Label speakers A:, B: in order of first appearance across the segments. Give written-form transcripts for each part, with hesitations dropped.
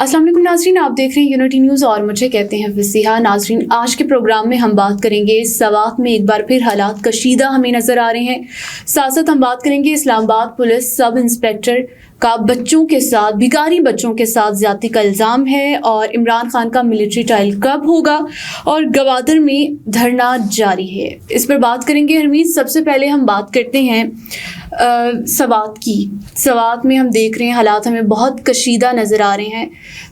A: अस्सलाम वालेकुम नाज़रीन, आप देख रहे हैं यूनिटी न्यूज़ और मुझे कहते हैं फसीहा। नाज़रीन, आज के प्रोग्राम में हम बात करेंगे सवात में एक बार फिर हालात कशीदा हमें नज़र आ रहे हैं। साथ साथ हम बात करेंगे इस्लामाबाद पुलिस सब इंस्पेक्टर का बच्चों के साथ, भिखारी बच्चों के साथ ज़्यादती का इल्ज़ाम है और इमरान खान का मिलिट्री ट्रायल कब होगा और गवादर में धरना जारी है, इस पर बात करेंगे। हरमीत, सबसे पहले हम बात करते हैं सवात की। सवात में हम देख रहे हैं हालात हमें बहुत कशीदा नज़र आ रहे हैं,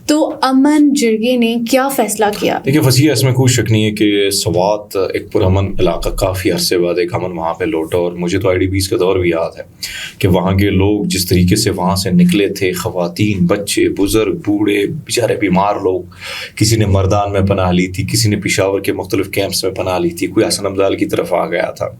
A: तो अमन जिरगे ने क्या फ़ैसला किया?
B: देखिए फसीहा, इसमें कोई शक नहीं है कि सवात एक पुरअमन इलाका, काफ़ी अरसे बाद एक अमन वहाँ पे लौटा। और मुझे तो IDPs का दौर भी याद है कि वहाँ के लोग जिस तरीके से वहाँ से निकले थे, ख़वातीन, बच्चे, बुज़ुर्ग, बूढ़े, बेचारे बीमार लोग, किसी ने मर्दान में पनाह ली थी, किसी ने पेशावर के मुख्तलिफ कैंप्स में पनाह ली थी, कोई हसन अब्दाल की तरफ आ गया था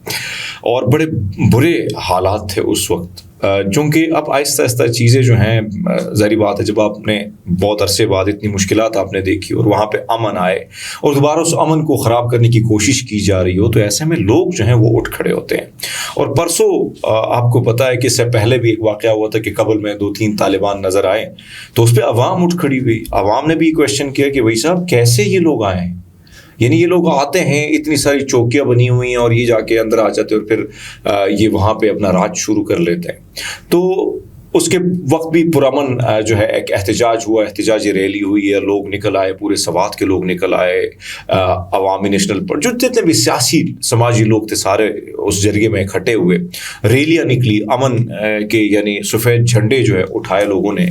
B: और बड़े बुरे हालात थे उस वक्त। चूँकि अब आहिस्ता आहिस्ता चीज़ें जो हैं, ज़ाहिर बात है, जब आपने बहुत अरसे बाद इतनी मुश्किलात आपने देखी और वहाँ पे अमन आए और दोबारा उस अमन को ख़राब करने की कोशिश की जा रही हो, तो ऐसे में लोग जो हैं वो उठ खड़े होते हैं। और परसों आपको पता है कि इससे पहले भी एक वाक़या हुआ था कि कबल में 2-3 तालिबान नज़र आए, तो उस पर अवाम उठ खड़ी हुई। अवाम ने भी क्वेश्चन किया कि भाई साहब, कैसे ये लोग आए हैं? यानी ये लोग आते हैं, इतनी सारी चौकियाँ बनी हुई हैं और ये जाके अंदर आ जाते हैं और फिर ये वहाँ पे अपना राज शुरू कर लेते हैं। तो उसके वक्त भी पुरअमन जो है एक एहतजाज हुआ, एहतजाजी रैली हुई है, लोग निकल आए, पूरे सवात के लोग निकल आए। अवामी नेशनल पर जो जितने भी सियासी समाजी लोग थे सारे उस जरिए में इकट्ठे हुए, रैलियाँ निकली अमन के, यानी सफ़ेद झंडे जो है उठाए लोगों ने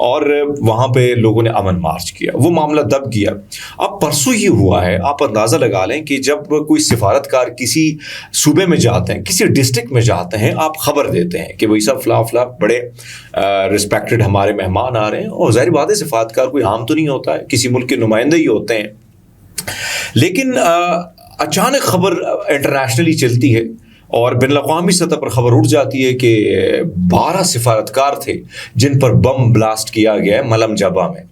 B: और वहाँ पे लोगों ने अमन मार्च किया। वो मामला दब गया। अब परसों ये हुआ है, आप अंदाज़ा लगा लें कि जब कोई सिफारतकार किसी सूबे में जाते हैं, किसी डिस्ट्रिक्ट में जाते हैं, आप खबर देते हैं कि भाई साहब फ़लाँ फ़लाँ बड़े रिस्पेक्टेड हमारे मेहमान आ रहे हैं, और ज़ाहिर बात है सिफारतकार कोई आम तो नहीं होता है, किसी मुल्क के नुमाइंदे ही होते हैं। लेकिन अचानक खबर इंटरनेशनली चलती है और बिन-अक़वामी सतह पर खबर उठ जाती है कि 12 सिफारतकार थे जिन पर बम ब्लास्ट किया गया है मलम जाबा में।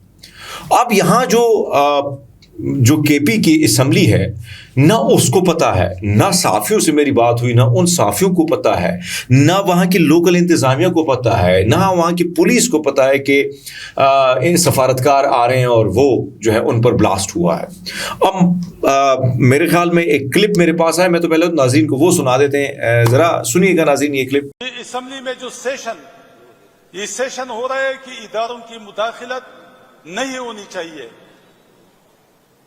B: अब यहाँ जो KP की असम्बली है, ना उसको पता है, ना साफ़ियों से मेरी बात हुई, ना उन साफ़ियों को पता है, ना वहाँ की लोकल इंतज़ामिया को पता है, ना वहाँ की पुलिस को पता है कि इन सफारतकार आ रहे हैं और वो जो है उन पर ब्लास्ट हुआ है। अब मेरे ख्याल में एक क्लिप मेरे पास है, मैं तो पहले नाज़रीन को वो सुना देते हैं, ज़रा सुनिएगा नाज़रीन ये क्लिप।
C: असम्बली में जो सेशन हो रहा है कि इदारों की मुदाखलत नहीं होनी चाहिए।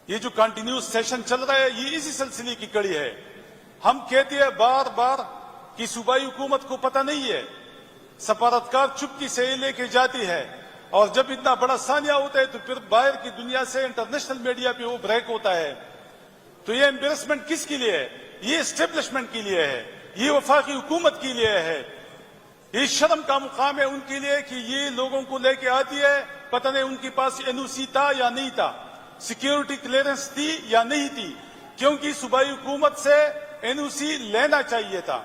C: ये जो कंटिन्यूस सेशन चल रहा है, ये इसी सिलसिले की कड़ी है। हम कहते हैं बार बार कि सूबाई हुकूमत को पता नहीं है, सफारतकार चुपकी से लेके जाती है और जब इतना बड़ा सानिया होता है तो फिर बाहर की दुनिया से इंटरनेशनल मीडिया पे वो ब्रेक होता है। तो ये एम्बेरसमेंट किसके लिए है? ये एस्टेब्लिशमेंट के लिए है, ये वफाकी हुकूमत के लिए है। ये शर्म का मुकाम है उनके लिए कि ये लोगों को लेके आती है, पता नहीं उनके पास NOC था या नहीं था, सिक्योरिटी क्लियरेंस थी या नहीं थी, क्योंकि सूबाई हुकूमत से NOC लेना चाहिए था,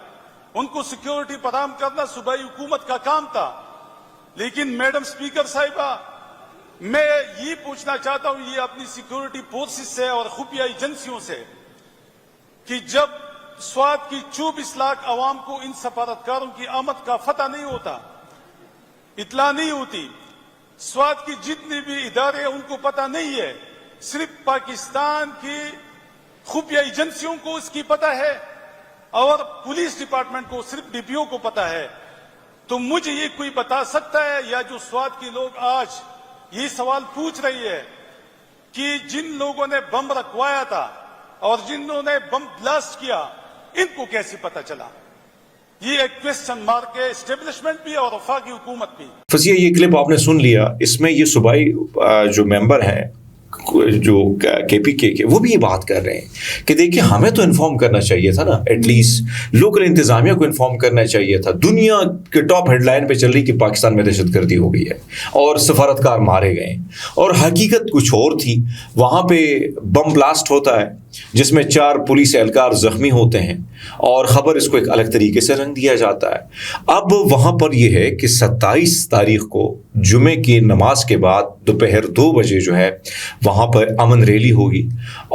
C: उनको सिक्योरिटी फराहम करना सूबाई हुकूमत का काम था। लेकिन मैडम स्पीकर साहिबा, मैं ये पूछना चाहता हूं ये अपनी सिक्योरिटी फोर्सेस से और खुफिया एजेंसियों से कि जब स्वात की 24 लाख अवाम को इन सफारतकारों की आमद का पता नहीं होता, इतला नहीं होती, स्वात की जितने भी इदारे हैं उनको पता नहीं है, सिर्फ पाकिस्तान की खुफिया एजेंसियों को इसकी पता है और पुलिस डिपार्टमेंट को, सिर्फ DPO को पता है। तो मुझे ये कोई बता सकता है या जो स्वात के लोग आज ये सवाल पूछ रही है कि जिन लोगों ने बम रखवाया था और जिन्होंने बम ब्लास्ट किया, इनको कैसे पता चला? ये एक क्वेश्चन मार्क है एस्टेब्लिशमेंट भी और वफाकी हुकूमत भी।
B: फसीहा, ये क्लिप आपने सुन लिया, इसमें ये सूबाई जो मेंबर हैं जो KP के वो भी ये बात कर रहे हैं कि देखिए हमें तो इन्फॉर्म करना चाहिए था ना, एटलीस्ट लोकल इंतजामिया को इन्फॉर्म करना चाहिए था। दुनिया के टॉप हेडलाइन पे चल रही कि पाकिस्तान में दहशतगर्दी हो गई है और सफारतकार मारे गए, और हकीकत कुछ और थी। वहाँ पे बम ब्लास्ट होता है जिसमें 4 पुलिस एहलकार जख्मी होते हैं और ख़बर इसको एक अलग तरीके से रंग दिया जाता है। अब वहाँ पर यह है कि 27 तारीख को جمعے کی نماز کے بعد دوپہر 2 بجے جو ہے وہاں پر امن ریلی ہوگی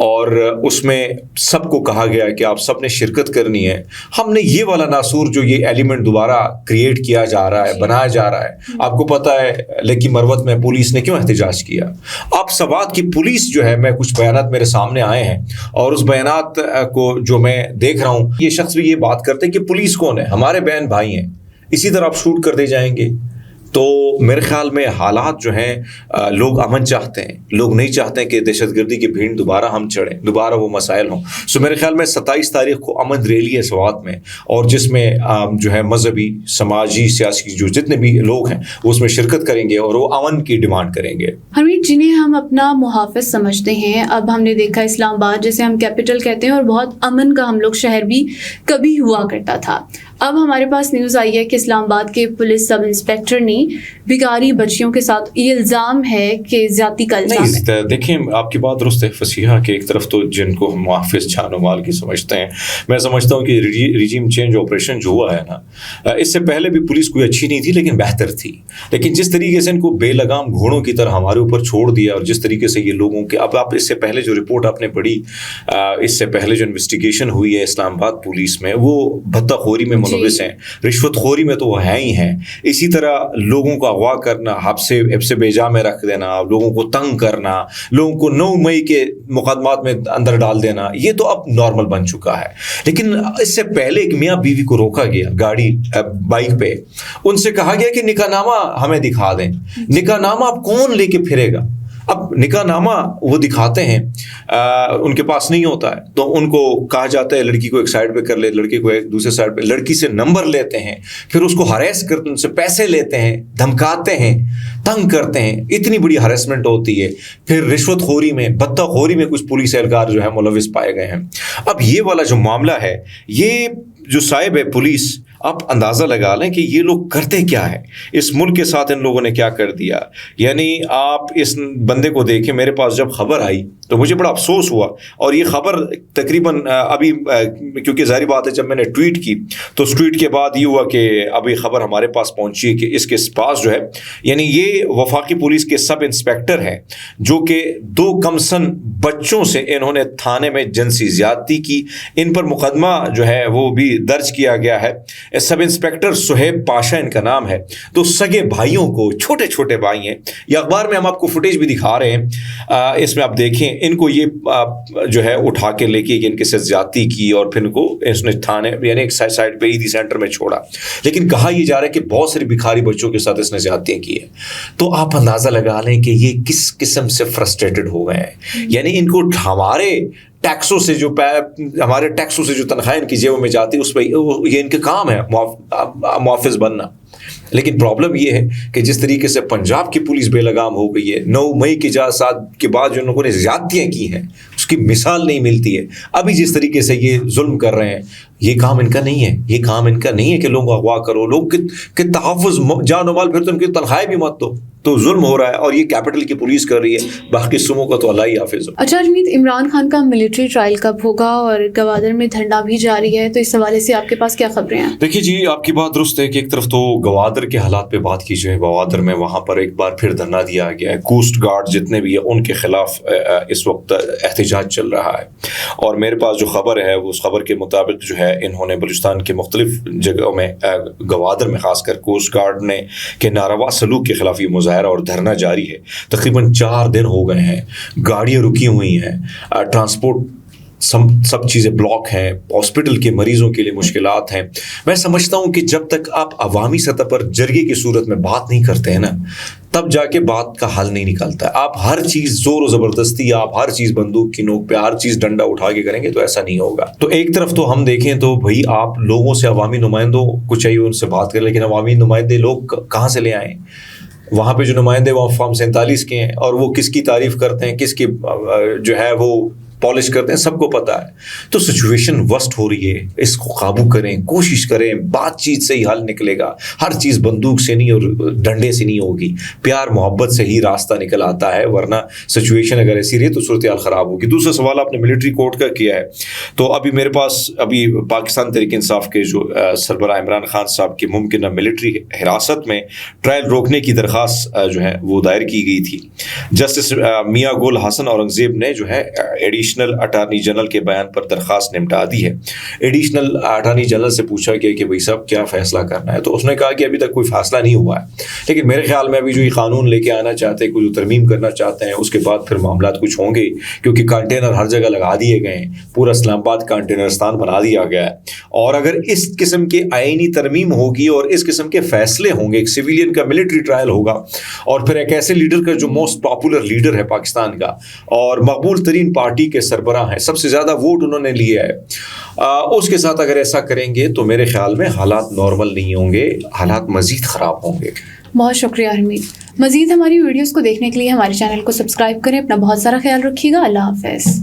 B: اور اس میں سب کو کہا گیا کہ آپ سب نے شرکت کرنی ہے. ہم نے یہ والا ناسور جو یہ ایلیمنٹ دوبارہ کریٹ کیا جا رہا ہے, بنایا جا رہا ہے, آپ کو پتہ ہے لیکی مروت میں پولیس نے کیوں احتجاج کیا. اب سوات کی پولیس جو ہے, میں کچھ بیانات میرے سامنے آئے ہیں اور اس بیانات کو جو میں دیکھ رہا ہوں, یہ شخص بھی یہ بات کرتے ہیں کہ پولیس کون ہے, ہمارے بہن بھائی ہیں, اسی طرح آپ شوٹ کر دے جائیں گے. تو میرے خیال میں حالات جو ہیں, لوگ امن چاہتے ہیں, لوگ نہیں چاہتے ہیں کہ دہشت گردی کی بھیڑ دوبارہ ہم چڑھیں, دوبارہ وہ مسائل ہوں. سو میرے خیال میں 27 تاریخ کو امن ریلی ہے سوات میں, اور جس میں جو ہے مذہبی, سماجی, سیاسی جو جتنے بھی لوگ ہیں وہ اس میں شرکت کریں گے اور وہ امن کی ڈیمانڈ کریں گے.
A: حمید, جنہیں ہم اپنا محافظ سمجھتے ہیں, اب ہم نے دیکھا اسلام آباد جسے ہم کیپٹل کہتے ہیں اور بہت امن کا ہم لوگ شہر بھی کبھی ہوا کرتا تھا, اب ہمارے پاس نیوز آئی ہے کہ اسلام آباد کے پولیس سب انسپیکٹر نے بھکاری بچیوں کے ساتھ یہ الزام ہے کہ زیادتی کا الزام ہے.
B: دیکھیں, آپ کی بات درست ہے فصیحہ, کہ ایک طرف تو جن کو ہم محافظ جان و مال کی سمجھتے ہیں, میں سمجھتا ہوں کہ ریجیم چینج آپریشن جو ہوا ہے نا, اس سے پہلے بھی پولیس کوئی اچھی نہیں تھی لیکن بہتر تھی. لیکن جس طریقے سے ان کو بے لگام گھوڑوں کی طرح ہمارے اوپر چھوڑ دیا, اور جس طریقے سے یہ لوگوں کے, اب آپ اس سے پہلے جو رپورٹ آپ نے پڑھی, اس سے پہلے جو انویسٹیگیشن ہوئی ہے اسلام آباد پولیس میں, وہ بھتہ خوری میں ملوث ہیں, رشوت خوری میں تو وہ ہیں ہی ہیں. اسی طرح لوگوں کو اغوا کرنا, حبس بیجا میں رکھ دینا, لوگوں کو تنگ کرنا, لوگوں کو 9 مئی کے مقدمات میں اندر ڈال دینا, یہ تو اب نارمل بن چکا ہے. لیکن اس سے پہلے ایک میاں بیوی کو روکا گیا گاڑی بائک پہ, ان سے کہا گیا کہ نکاح نامہ ہمیں دکھا دیں. نکاح نامہ اب کون لے کے پھرے گا؟ اب نکاح نامہ وہ دکھاتے ہیں, ان کے پاس نہیں ہوتا ہے, تو ان کو کہا جاتا ہے لڑکی کو ایک سائڈ پہ کر لے, لڑکے کو ایک دوسرے سائڈ پہ, لڑکی سے نمبر لیتے ہیں, پھر اس کو ہریس کرتے ہیں, ان سے پیسے لیتے ہیں, دھمکاتے ہیں, تنگ کرتے ہیں. اتنی بڑی ہریسمنٹ ہوتی ہے. پھر رشوت خوری میں, بھتہ خوری میں کچھ پولیس اہلکار جو ہے ملوث پائے گئے ہیں. اب یہ والا جو معاملہ ہے, یہ جو صاحب ہے پولیس, آپ اندازہ لگا لیں کہ یہ لوگ کرتے کیا ہے, اس ملک کے ساتھ ان لوگوں نے کیا کر دیا. یعنی آپ اس بندے کو دیکھیں, میرے پاس جب خبر آئی تو مجھے بڑا افسوس ہوا, اور یہ خبر تقریباً ابھی, کیونکہ ظاہری بات ہے جب میں نے ٹویٹ کی تو اس ٹویٹ کے بعد یہ ہوا کہ ابھی خبر ہمارے پاس پہنچی ہے کہ اس کے پاس جو ہے, یعنی یہ وفاقی پولیس کے سب انسپیکٹر ہیں جو کہ 2 کمسن بچوں سے انہوں نے تھانے میں جنسی زیادتی کی, ان پر مقدمہ جو ہے وہ بھی درج کیا گیا ہے. سب انسپیکٹر سہیب پاشا ان کا نام ہے. تو سگے بھائیوں کو, چھوٹے چھوٹے بھائی ہیں, یہ اخبار میں ہم آپ کو فوٹیج بھی دکھا رہے ہیں, اس میں آپ دیکھیں, ان کو یہ جو ہے اٹھا کے لے کے ان کے ساتھ زیادتی کی, اور پھر ان کو اس نے تھانے یعنی ایک سائڈ پہ عیدی سینٹر میں چھوڑا. لیکن کہا یہ جا رہا ہے کہ بہت ساری بھکاری بچوں کے ساتھ اس نے زیادتیاں کی ہیں. تو آپ اندازہ لگا لیں کہ یہ کس قسم سے فرسٹریٹڈ ہو گئے ہیں. یعنی ان کو ہمارے ٹیکسوں سے جو تنخواہیں ان کی جیبوں میں جاتی, اس پہ یہ ان کے کام ہے محافظ بننا. لیکن پرابلم یہ ہے کہ جس طریقے سے پنجاب کی پولیس بے لگام ہو گئی ہے, 9 مئی کے کے بعد جو لوگوں نے زیادتیاں کی ہیں اس کی مثال نہیں ملتی ہے. ابھی جس طریقے سے یہ ظلم کر رہے ہیں, یہ کام ان کا نہیں ہے. یہ کام ان کا نہیں ہے کہ لوگوں کو اغوا کرو, لوگ کے تحفظ جان و مال, پھر تو ان کی تنخواہیں بھی مت دو, تو ظلم ہو رہا ہے. اور یہ کیپٹل کی پولیس کر رہی ہے, باقی صوبوں کا تو اللہ ہی حافظ ہو.
A: اچھا حمید, عمران خان کا ملٹری ٹرائل کب ہوگا, اور گوادر میں دھرنا بھی جاری ہے, تو اس حوالے سے آپ کے پاس کیا خبریں ہیں؟
B: دیکھیے جی, آپ کی بات درست ہے کہ ایک طرف تو گوادر کے حالات پہ بات کی جائے, گوادر میں وہاں پر ایک بار پھر دھرنا دیا گیا ہے. کوسٹ گارڈ جتنے بھی ہیں ان کے خلاف اس وقت احتجاج چل رہا ہے. اور میرے پاس جو خبر ہے, اس خبر کے مطابق جو ہے انہوں نے بلوچستان کے مختلف جگہوں میں, گوادر میں خاص کر کوسٹ گارڈ نے کہ ناروا سلوک کے خلاف یہ مظاہرہ اور دھرنا جاری ہے. تقریباً 4 دن ہو گئے ہیں, گاڑیاں رکی ہوئی ہیں, ٹرانسپورٹ سب چیزیں بلاک ہیں, ہاسپٹل کے مریضوں کے لیے مشکلات ہیں. میں سمجھتا ہوں کہ جب تک آپ عوامی سطح پر جرگے کی صورت میں بات نہیں کرتے ہیں نا, تب جا کے بات کا حل نہیں نکلتا ہے. آپ ہر چیز زور و زبردستی, آپ ہر چیز بندوق کی نوک پہ, ہر چیز ڈنڈا اٹھا کے کریں گے تو ایسا نہیں ہوگا. تو ایک طرف تو ہم دیکھیں تو بھائی آپ لوگوں سے, عوامی نمائندوں کو چاہیے ان سے بات کریں, لیکن عوامی نمائندے لوگ کہاں سے لے آئیں؟ وہاں پہ جو نمائندے وہ فارم 47 کے ہیں, اور وہ کس کی تعریف کرتے ہیں, کس کی جو ہے وہ पॉलिश करते हैं, सबको पता है। तो सिचुएशन वर्स्ट हो रही है, इसको काबू करें, कोशिश करें, बातचीत से ही हल निकलेगा। हर चीज़ बंदूक से नहीं और डंडे से नहीं होगी, प्यार मोहब्बत से ही रास्ता निकल आता है, वरना सिचुएशन अगर ऐसी रही तो सूरत हाल ख़राब होगी। दूसरा सवाल आपने मिलिट्री कोर्ट का किया है, तो अभी मेरे पास अभी पाकिस्तान तहरीक इंसाफ के जो सरबराह इमरान खान साहब की मुमकिन मिलिट्री हिरासत में ट्रायल रोकने की दरख्वास्त जो है वो दायर की गई थी। जस्टिस मियां गुल हसन औरंगजेब ने जो है एडिशनल अटारनी जनरल के बयान पर दरख्वास्त निपटा दी है। एडिशनल अटारनी जनरल से पूछा गया कि भाई साहब क्या फ़ैसला करना है, तो उसने कहा कि अभी तक कोई फ़ैसला नहीं हुआ है, लेकिन मेरे ख्याल में अभी जो ये कानून लेके आना चाहते हैं, कुछ तरमीम करना चाहते हैं, उसके बाद फिर मामला कुछ होंगे, क्योंकि कंटेनर हर जगह लगा दिए गए हैं, पूरा इस्लामाबाद कंटेनरस्तान बना दिया गया है। और अगर इस किस्म की आईनी तरमीम होगी और इस किस्म के फैसले होंगे, एक सिविलियन का मिलिट्री ट्रायल होगा, और फिर एक ऐसे लीडर का जो मोस्ट पॉपुलर लीडर है पाकिस्तान का और मकबूल तरीन पार्टी के सरबराह हैं, सबसे ज़्यादा वोट उन्होंने लिया है, उसके साथ अगर ऐसा करेंगे तो मेरे ख्याल में हालात नॉर्मल नहीं होंगे, हालात मज़ीद ख़राब होंगे।
A: बहुत शुक्रिया हरमीत। मज़ीद हमारी वीडियोज़ को देखने के लिए हमारे चैनल को सब्सक्राइब करें। अपना बहुत सारा ख्याल रखिएगा। अल्लाह हाफ़िज़।